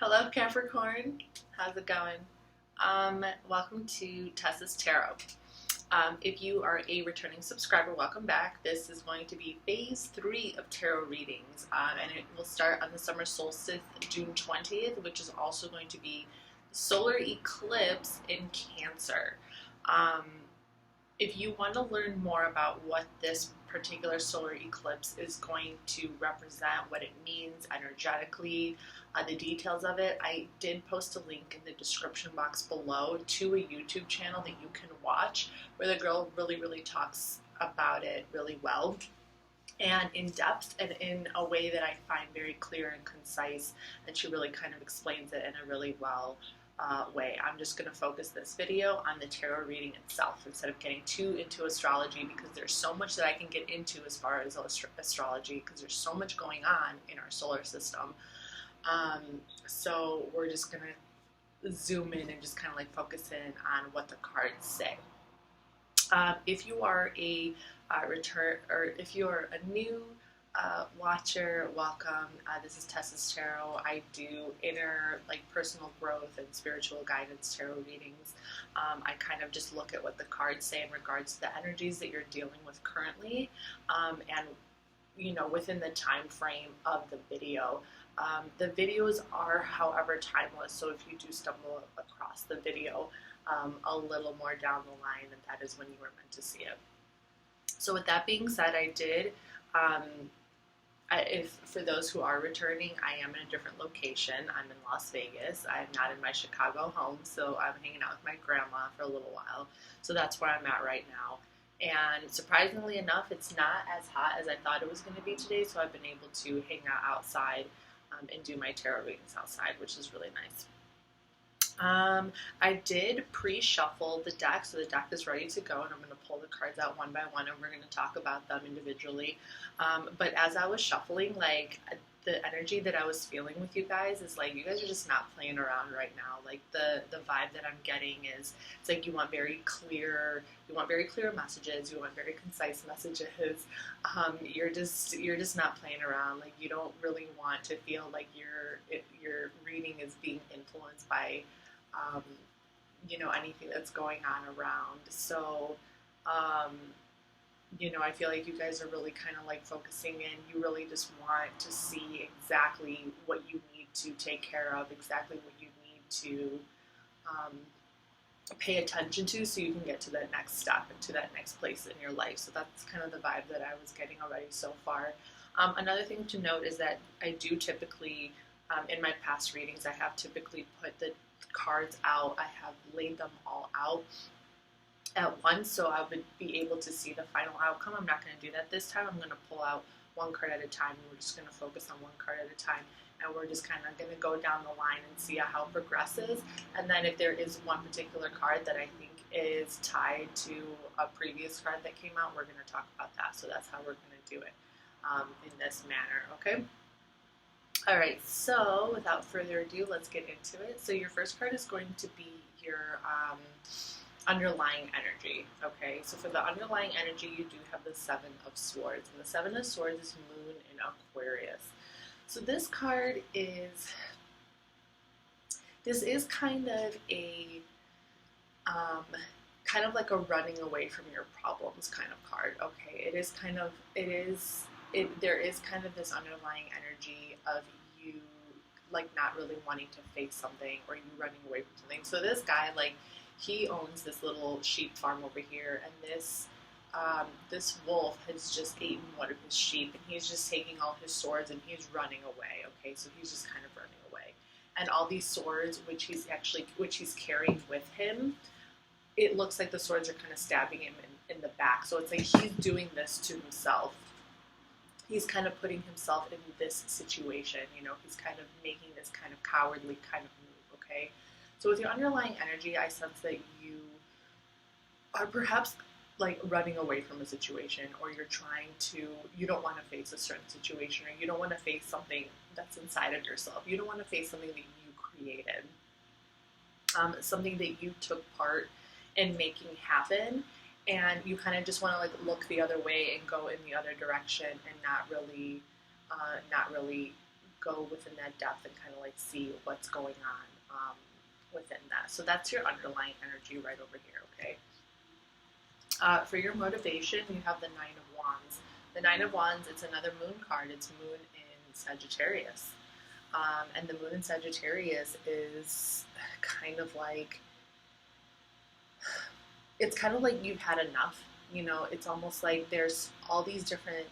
Hello, Capricorn. How's it going? Welcome to TESA's Tarot. If you are a returning subscriber, welcome back. This is going to be phase 3 of tarot readings, and it will start on the summer solstice, June 20th, which is also going to be solar eclipse in Cancer. If you want to learn more about what this particular solar eclipse is going to represent, what it means energetically, the details of it, I did post a link in the description box below to a YouTube channel that you can watch where the girl really talks about it really well and in depth and in a way that I find very clear and concise, and she really kind of explains it in a really well way. I'm just going to focus this video on the tarot reading itself instead of getting too into astrology, because there's so much that I can get into as far as astrology, because there's so much going on in our solar system. So we're just going to zoom in and just kind of like focus in on what the cards say. If you are a return, or if you are a new watcher, welcome. This is TESA's Tarot. I do inner, personal growth and spiritual guidance tarot readings. I kind of just look at what the cards say in regards to the energies that you're dealing with currently, and within the time frame of the video. The videos are, however, timeless, so if you do stumble across the video a little more down the line, then that is when you were meant to see it. So with that being said, I did, for those who are returning, I am in a different location. I'm in Las Vegas. I'm not in my Chicago home, so I'm hanging out with my grandma for a little while. So that's where I'm at right now. And surprisingly enough, it's not as hot as I thought it was going to be today, so I've been able to hang out outside and do my tarot readings outside, which is really nice. I did pre-shuffle the deck, so the deck is ready to go, and I'm going to pull the cards out one by one, and we're going to talk about them individually. But as I was shuffling, the energy that I was feeling with you guys is you guys are just not playing around right now. The vibe that I'm getting is, it's like you want very clear messages, you want very concise messages. You're just not playing around. You don't really want to feel like your reading is being influenced by anything that's going on around. So, I feel like you guys are really kind of focusing in. You really just want to see exactly what you need to take care of, exactly what you need to pay attention to, so you can get to that next step and to that next place in your life. So that's kind of the vibe that I was getting already so far. Another thing to note is that I do typically, in my past readings, I have typically put the cards out. I have laid them all out at once, so I would be able to see the final outcome. I'm not going to do that this time. I'm going to pull out one card at a time, and we're just going to focus on one card at a time, and we're just kind of going to go down the line and see how it progresses. And then if there is one particular card that I think is tied to a previous card that came out, we're going to talk about that. So that's how we're going to do it in this manner, okay? Alright, so without further ado, let's get into it. So your first card is going to be your underlying energy, okay? So for the underlying energy, you do have the Seven of Swords, and the Seven of Swords is Moon in Aquarius. So this card is, kind of a, like a running away from your problems kind of card, okay? There is kind of this underlying energy of you, not really wanting to face something, or you running away from something. So this guy, he owns this little sheep farm over here, and this wolf has just eaten one of his sheep, and he's just taking all his swords and he's running away, okay? So he's just kind of running away. And all these swords, which he's carrying with him, it looks like the swords are kind of stabbing him in the back. So it's like he's doing this to himself. He's kind of putting himself in this situation, he's kind of making this kind of cowardly kind of move, okay? So with your underlying energy, I sense that you are perhaps running away from a situation, or you don't want to face a certain situation, or you don't want to face something that's inside of yourself. You don't want to face something that you created, something that you took part in making happen, and you kind of just want to look the other way and go in the other direction, and not really go within that depth and kind of like see what's going on within that. So that's your underlying energy right over here, okay? For your motivation, you have the Nine of Wands. The Nine of Wands, it's another moon card. It's moon in Sagittarius. And the moon in Sagittarius is kind of like, it's kind of like you've had enough. You know, it's almost like there's all these different,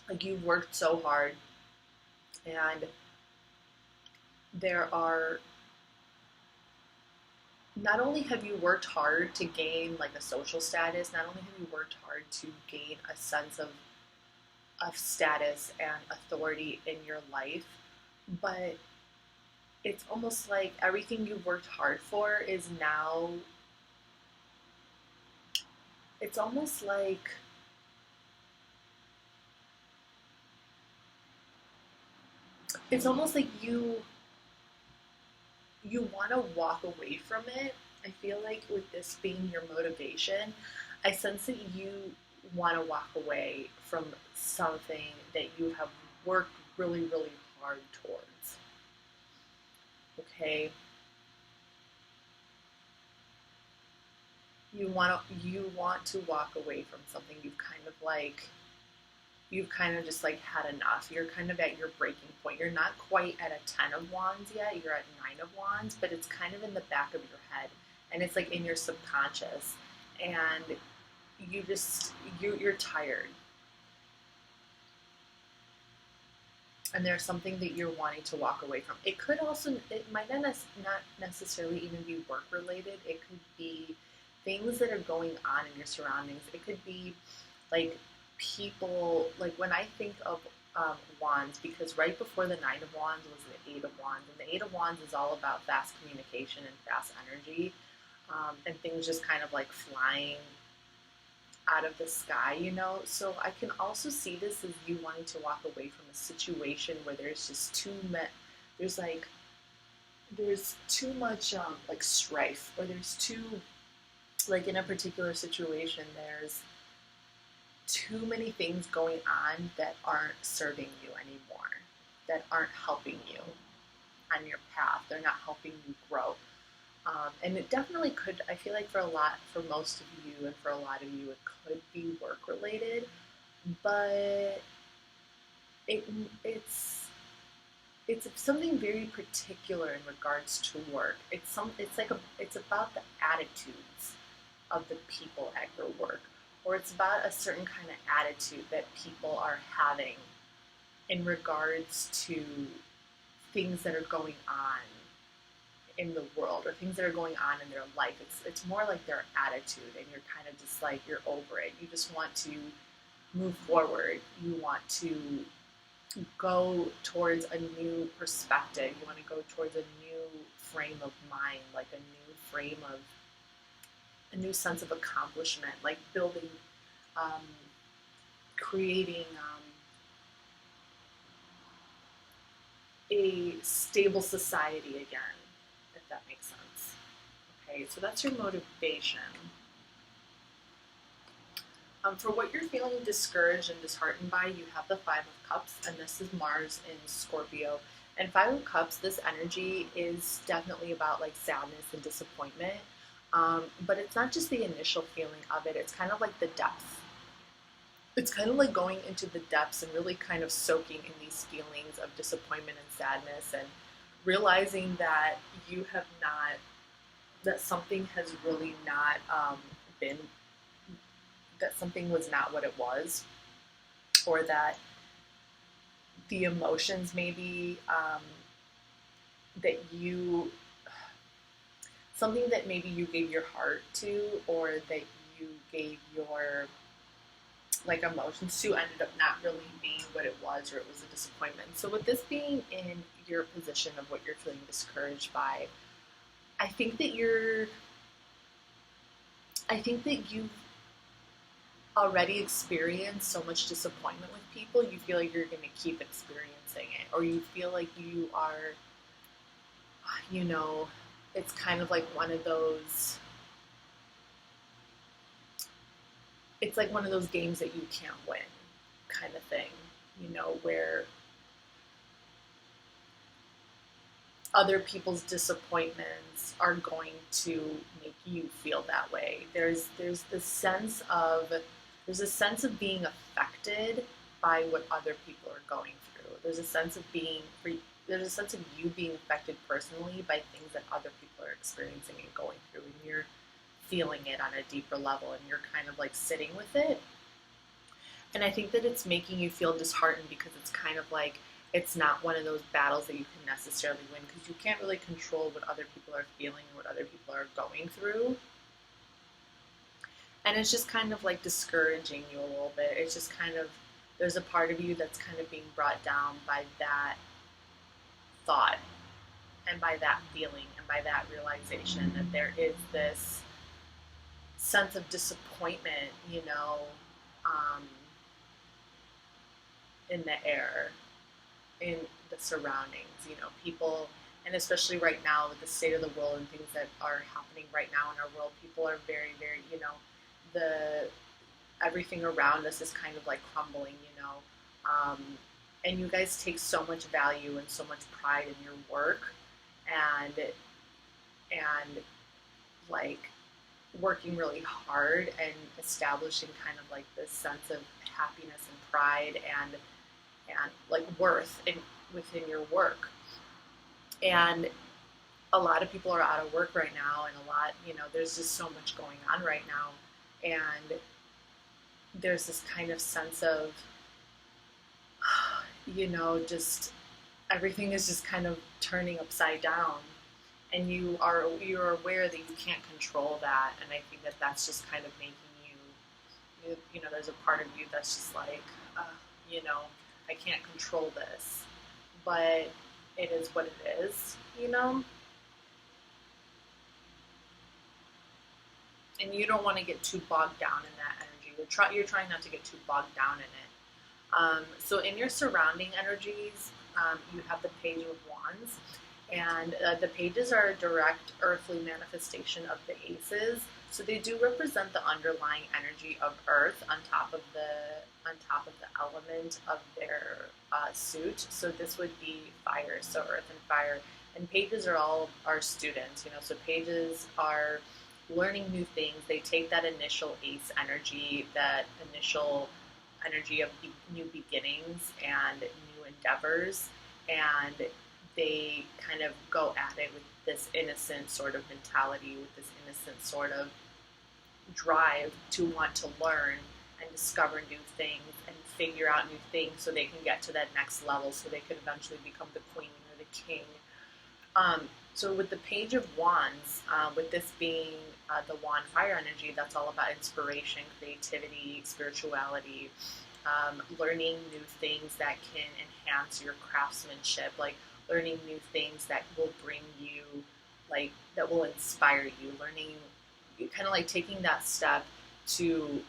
like you've worked so hard, and there are, not only have you worked hard to gain like a social status, not only have you worked hard to gain a sense of status and authority in your life, but it's almost like everything you've worked hard for is now, it's almost like you want to walk away from it. I feel like with this being your motivation, I sense that you want to walk away from something that you have worked really, really hard towards. Okay? You want to walk away from something you've kind of just like had enough. You're kind of at your breaking point. You're not quite at a 10 of Wands yet. You're at 9 of Wands, but it's kind of in the back of your head, and it's like in your subconscious, and you're tired, and there's something that you're wanting to walk away from. It might not necessarily even be work related. It could be things that are going on in your surroundings. It could be like people, like when I think of Wands, because right before the Nine of Wands was the Eight of Wands, and the Eight of Wands is all about fast communication and fast energy, and things just kind of like flying out of the sky, you know. So I can also see this as you wanting to walk away from a situation where there's just there's too much like strife, or there's too, like in a particular situation, there's too many things going on that aren't serving you anymore, that aren't helping you on your path. They're not helping you grow. And it definitely could, I feel like for most of you and for a lot of you, it could be work related, but it's something very particular in regards to work. It's about the attitudes of the people at your work, or it's about a certain kind of attitude that people are having in regards to things that are going on in the world, or things that are going on in their life. It's more like their attitude, and you're kind of just like, you're over it. You just want to move forward. You want to go towards a new perspective. You want to go towards a new frame of mind, like a new sense of accomplishment, like building, creating a stable society again, if that makes sense. Okay, so that's your motivation. For what you're feeling discouraged and disheartened by, you have the Five of Cups, and this is Mars in Scorpio. And Five of Cups, this energy is definitely about like sadness and disappointment. But it's not just the initial feeling of it, it's kind of like the depth. It's kind of like going into the depths and really kind of soaking in these feelings of disappointment and sadness, and realizing that that something has really not been, that something was not what it was, or that the emotions maybe something that maybe you gave your heart to, or that you gave your like emotions to, ended up not really being what it was, or it was a disappointment. So with this being in your position of what you're feeling discouraged by, I think that you've already experienced so much disappointment with people, you feel like you're going to keep experiencing it, or you feel like you are, you know, it's kind of like one of those, it's like one of those games that you can't win kind of thing, you know, where other people's disappointments are going to make you feel that way. There's this sense of there's a sense of being affected by what other people are going through. There's a sense of there's a sense of you being affected personally by things that other people are experiencing and going through, and you're feeling it on a deeper level, and you're kind of like sitting with it. And I think that it's making you feel disheartened because it's kind of like it's not one of those battles that you can necessarily win, because you can't really control what other people are feeling and what other people are going through. And it's just kind of like discouraging you a little bit. It's just kind of, there's a part of you that's kind of being brought down by that thought and by that feeling and by that realization that there is this sense of disappointment, um, in the air, in the surroundings, people, and especially right now with the state of the world and things that are happening right now in our world, people are very, very, the everything around us is kind of like crumbling, and you guys take so much value and so much pride in your work, and like working really hard and establishing kind of like this sense of happiness and pride and like worth within your work. And a lot of people are out of work right now, and there's just so much going on right now, and there's this kind of sense of just everything is just kind of turning upside down, and you're aware that you can't control that. And I think that that's just kind of making you there's a part of you that's just like, I can't control this, but it is what it is. And you don't want to get too bogged down in that energy. You're trying not to get too bogged down in it. So in your surrounding energies, you have the Page of Wands, and the pages are a direct earthly manifestation of the aces. So they do represent the underlying energy of Earth on top of the element of their suit. So this would be fire, so Earth and fire. And pages are all our students, so pages are learning new things. They take that initial ace energy, that initial energy of new beginnings and new endeavors, and they kind of go at it with this innocent sort of mentality, with this innocent sort of drive to want to learn and discover new things and figure out new things so they can get to that next level, so they can eventually become the queen or the king. So with the Page of Wands, with this being the wand fire energy, that's all about inspiration, creativity, spirituality, learning new things that can enhance your craftsmanship, like learning new things that will bring you, like, that will inspire you, kind of like taking that step to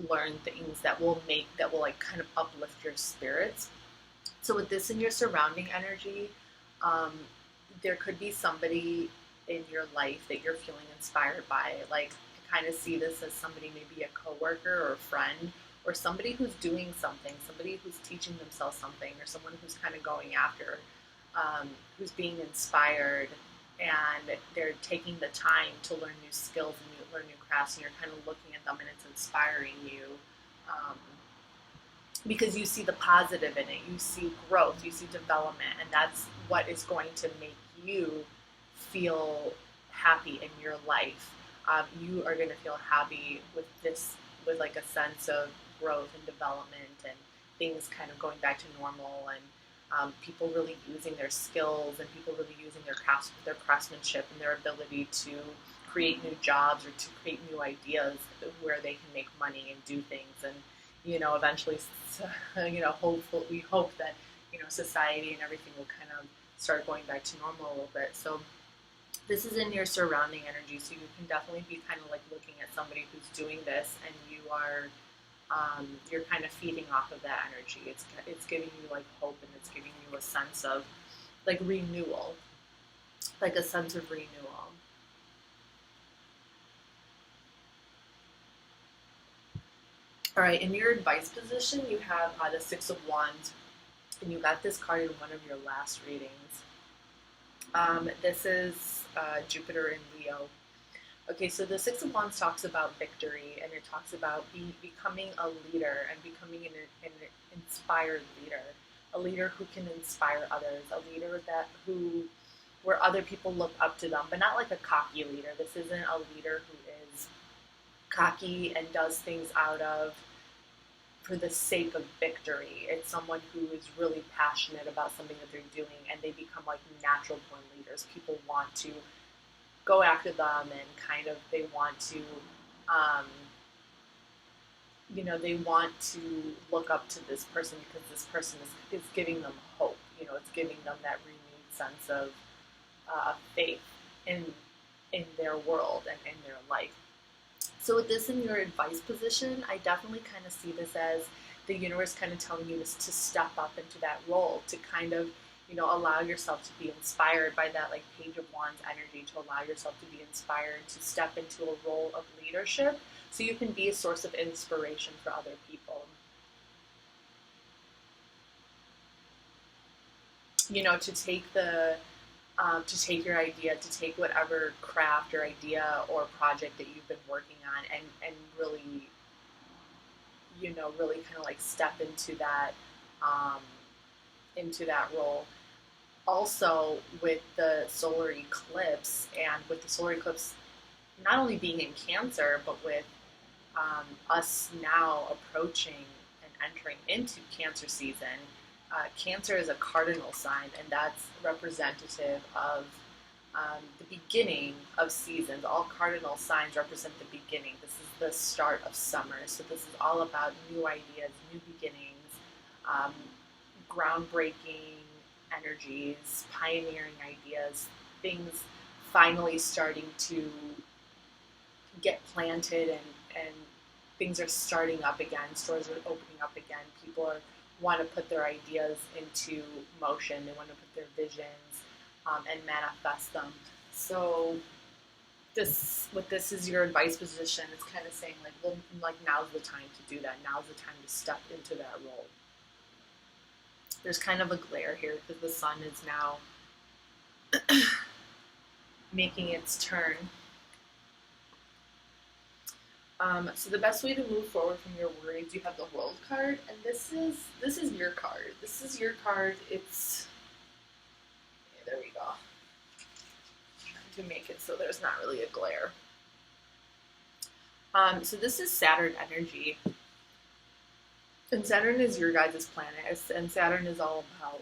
learn things that will like kind of uplift your spirits. So with this in your surrounding energy, there could be somebody in your life that you're feeling inspired by. Like, I kind of see this as somebody, maybe a coworker or a friend, or somebody who's doing something, somebody who's teaching themselves something, or someone who's kind of going after, who's being inspired, and they're taking the time to learn new skills and learn new crafts, and you're kind of looking at them and it's inspiring you, because you see the positive in it, you see growth, you see development, and that's what is going to make you feel happy in your life. You are going to feel happy with this, with like a sense of growth and development and things kind of going back to normal, and people really using their skills, and people really using their craftsmanship and their ability to create new jobs or to create new ideas where they can make money and do things. And eventually, hopefully, we hope that society and everything will kind of start going back to normal a little bit. So this is in your surrounding energy, so you can definitely be kind of like looking at somebody who's doing this, and you're kind of feeding off of that energy. It's giving you like hope, and it's giving you a sense of like renewal, like a sense of renewal. All right, in your advice position, you have the Six of Wands, and you got this card in one of your last readings. This is Jupiter in Leo. Okay, so the Six of Wands talks about victory, and it talks about becoming a leader and becoming an inspired leader, a leader who can inspire others, a leader that who where other people look up to them, but not like a cocky leader. This isn't a leader who is cocky and does things out of for the sake of victory. It's someone who is really passionate about something that they're doing, and they become like natural born leaders. People want to go after them, and kind of they want to, um, they want to look up to this person because this person is giving them hope. It's giving them that renewed sense of faith in their world and in their life. So with this in your advice position, I definitely kind of see this as the universe kind of telling you to step up into that role, to kind of, allow yourself to be inspired by that like Page of Wands energy, to allow yourself to be inspired to step into a role of leadership so you can be a source of inspiration for other people. To take your idea, to take whatever craft or idea or project that you've been working on, and really, really kind of like step um, into that role. Also, with the solar eclipse, and with the solar eclipse not only being in Cancer, but with us now approaching and entering into Cancer season. Cancer is a cardinal sign, and that's representative of the beginning of seasons. All cardinal signs represent the beginning. This is the start of summer, so this is all about new ideas, new beginnings, um, groundbreaking energies, pioneering ideas, things finally starting to get planted, and things are starting up again. Stores are opening up again. People want to put their ideas into motion. They want to put their visions and manifest them. So this is your advice position. It's kind of saying like, well, like now's the time to do that. Now's the time to step into that role. There's kind of a glare here because the sun is now making its turn. So the best way to move forward from your worries, you have the World card, and this is your card. This is your card. It's there we go. Trying to make it so there's not really a glare. So this is Saturn energy, and Saturn is your guys' planet, and Saturn is all about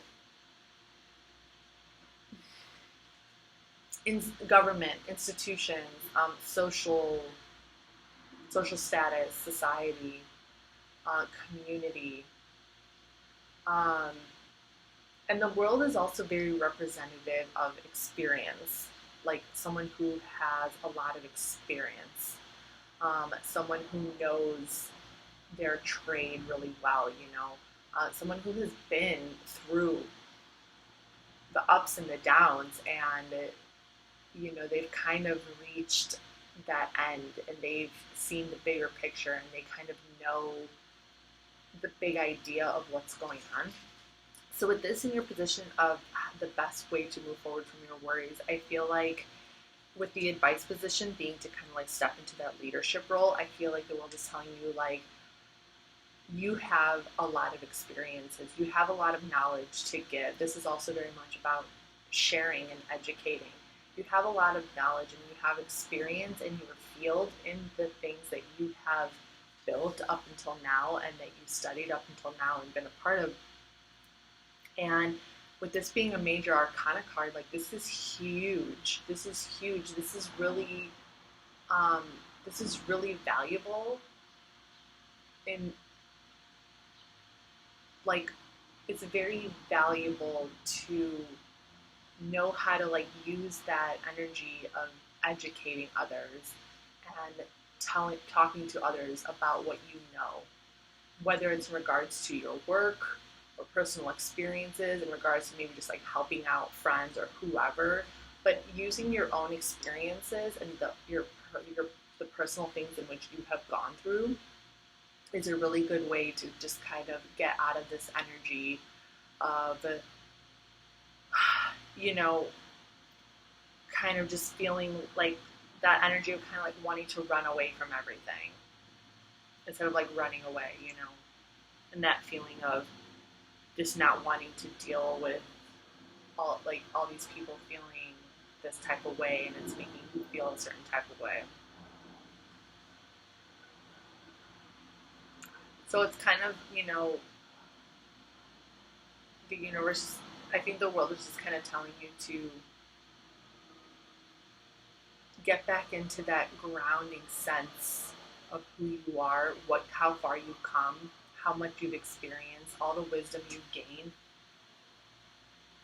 government, institutions, social status, society, community. And the world is also very representative of experience, like someone who has a lot of experience, someone who knows their trade really well, someone who has been through the ups and the downs, and they've kind of reached that end, and they've seen the bigger picture, and they kind of know the big idea of what's going on. So with this in your position of the best way to move forward from your worries, I feel like with the advice position being to kind of like step into that leadership role, I feel like the world is telling you like you have a lot of experiences, you have a lot of knowledge to give. This is also very much about sharing and educating. You have a lot of knowledge and you have experience in your field, in the things that you have built up until now and that you studied up until now and been a part of. And with this being a major arcana card, like this is huge. This is huge. This is really valuable. And like it's very valuable to know how to like use that energy of educating others and talking to others about what you know, whether it's in regards to your work or personal experiences, in regards to maybe just like helping out friends or whoever, but using your own experiences and the personal things in which you have gone through is a really good way to just kind of get out of this energy of, kind of just feeling like that energy of kind of like wanting to run away from everything instead of like running away, you know, and that feeling of just not wanting to deal with all these people feeling this type of way, and it's making you feel a certain type of way. So it's kind of, you know, the universe, I think the world is just kind of telling you to get back into that grounding sense of who you are, how far you've come, how much you've experienced, all the wisdom you've gained,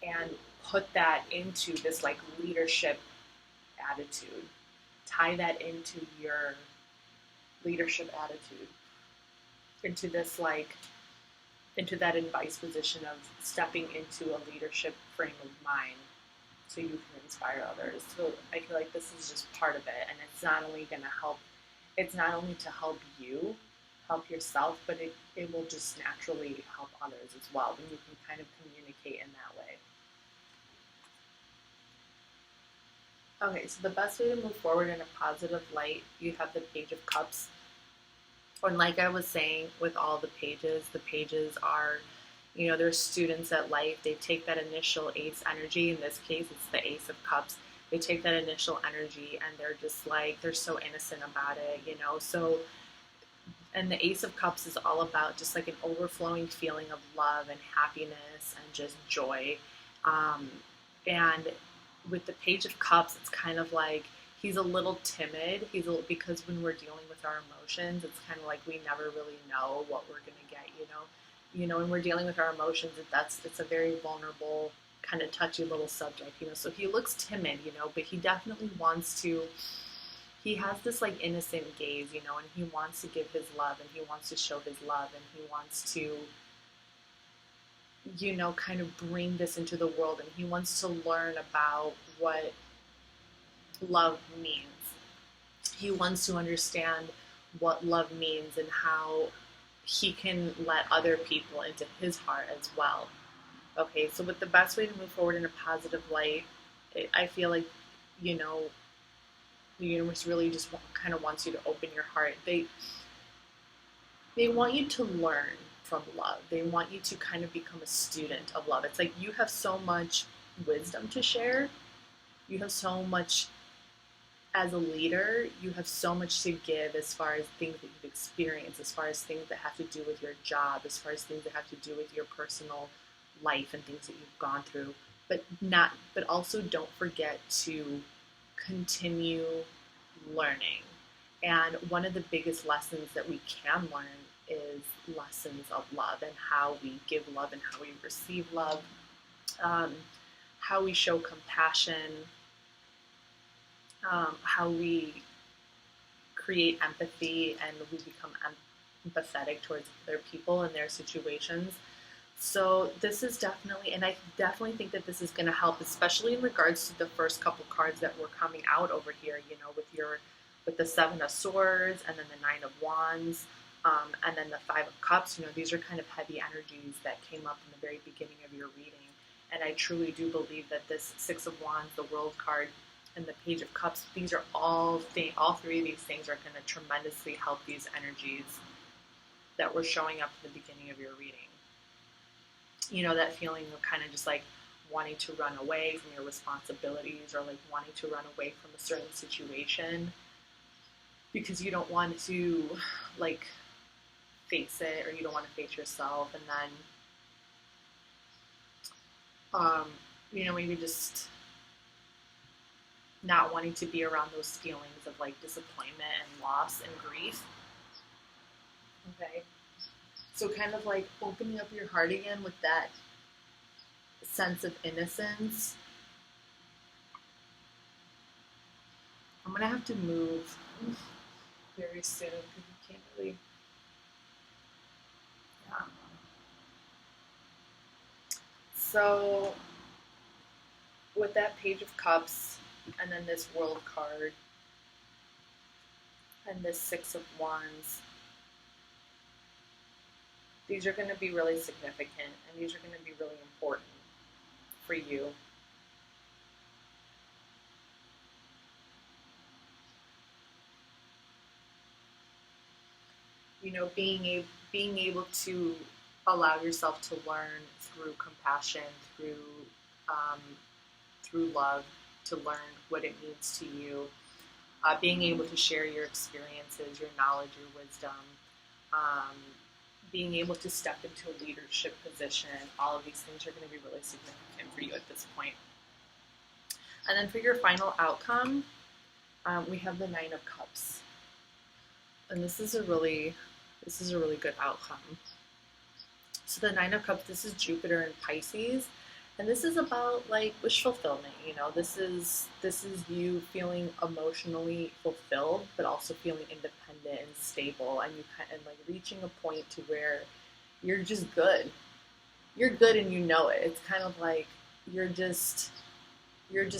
and put that into this like leadership attitude. Tie that into your leadership attitude, into this like, into that advice position of stepping into a leadership frame of mind so you can inspire others. So I feel like this is just part of it, and it's not only going to help, it's not only to help you, help yourself, but it will just naturally help others as well when you can kind of communicate in that way. Okay, so the best way to move forward in a positive light, you have the Page of Cups. And like I was saying, with all the pages are, you know, they're students at life. They take that initial ace energy. In this case, it's the Ace of Cups. They take that initial energy and they're just like, they're so innocent about it, you know. So, and the Ace of Cups is all about just like an overflowing feeling of love and happiness and just joy. And with the Page of Cups, it's kind of like he's a little timid. Because when we're dealing with our emotions, it's kind of like we never really know what we're going to get, you know. You know, when we're dealing with our emotions, it's a very vulnerable, kind of touchy little subject, you know. So he looks timid, you know, but he definitely wants to. He has this like innocent gaze, you know, and he wants to give his love, and he wants to show his love, and he wants to, you know, kind of bring this into the world, and he wants to learn about what love means. He wants to understand what love means and how he can let other people into his heart as well. Okay, so with the best way to move forward in a positive light, I feel like, you know, the universe really just kind of wants you to open your heart. They want you to learn from love. They want you to kind of become a student of love. It's like you have so much wisdom to share. You have so much, as a leader, you have so much to give as far as things that you've experienced, as far as things that have to do with your job, as far as things that have to do with your personal life and things that you've gone through. But also don't forget to continue learning. And one of the biggest lessons that we can learn is lessons of love and how we give love and how we receive love, how we show compassion, how we create empathy and we become empathetic towards other people and their situations. So this is definitely, and I definitely think that this is going to help, especially in regards to the first couple cards that were coming out over here, you know, with the Seven of Swords and then the Nine of Wands, and then the Five of Cups. You know, these are kind of heavy energies that came up in the very beginning of your reading. And I truly do believe that this Six of Wands, the World card, and the Page of Cups, these are all three of these things are going to tremendously help these energies that were showing up in the beginning of your reading. You know, that feeling of kind of just like wanting to run away from your responsibilities, or like wanting to run away from a certain situation because you don't want to like face it, or you don't want to face yourself, and then you know, maybe just not wanting to be around those feelings of like disappointment and loss and grief. Okay. So kind of like opening up your heart again with that sense of innocence. I'm going to have to move very soon because you can't really... Yeah. So with that Page of Cups and then this World card and this Six of Wands, these are going to be really significant, and these are going to be really important for you. being able to allow yourself to learn through compassion, um, through love, to learn what it means to you. Being able to share your experiences, your knowledge, your wisdom, um, being able to step into a leadership position, all of these things are going to be really significant for you at this point. And then for your final outcome, we have the Nine of Cups. And this is a really good outcome. So the Nine of Cups, this is Jupiter in Pisces, and this is about like wish fulfillment. This is you feeling emotionally fulfilled, but also feeling independent and stable, and like reaching a point to where you're just good. You're good, and you know it. It's kind of like you're just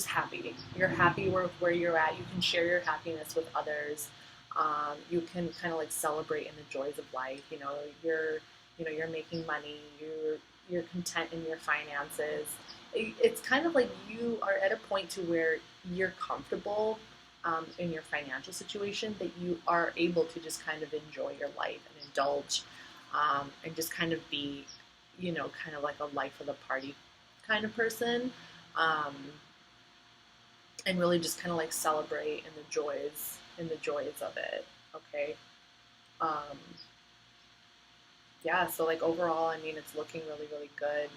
happy. You're happy with where you're at. You can share your happiness with others. You can kind of like celebrate in the joys of life. You're making money. You're content in your finances. It's kind of like you are at a point to where you're comfortable in your financial situation, that you are able to just kind of enjoy your life and indulge, and just kind of be, kind of like a life of the party kind of person. And really just kind of like celebrate in the joys of it. Okay. Um, yeah. So like overall, I mean, it's looking really, really good.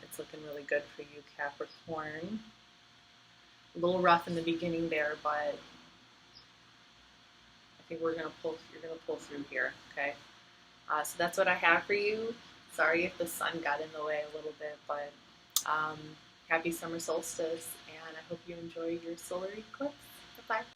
It's looking really good for you, Capricorn. A little rough in the beginning there, but I think you're gonna pull through here. Okay. So that's what I have for you. Sorry if the sun got in the way a little bit, but happy summer solstice, and I hope you enjoy your solar eclipse. Bye-bye.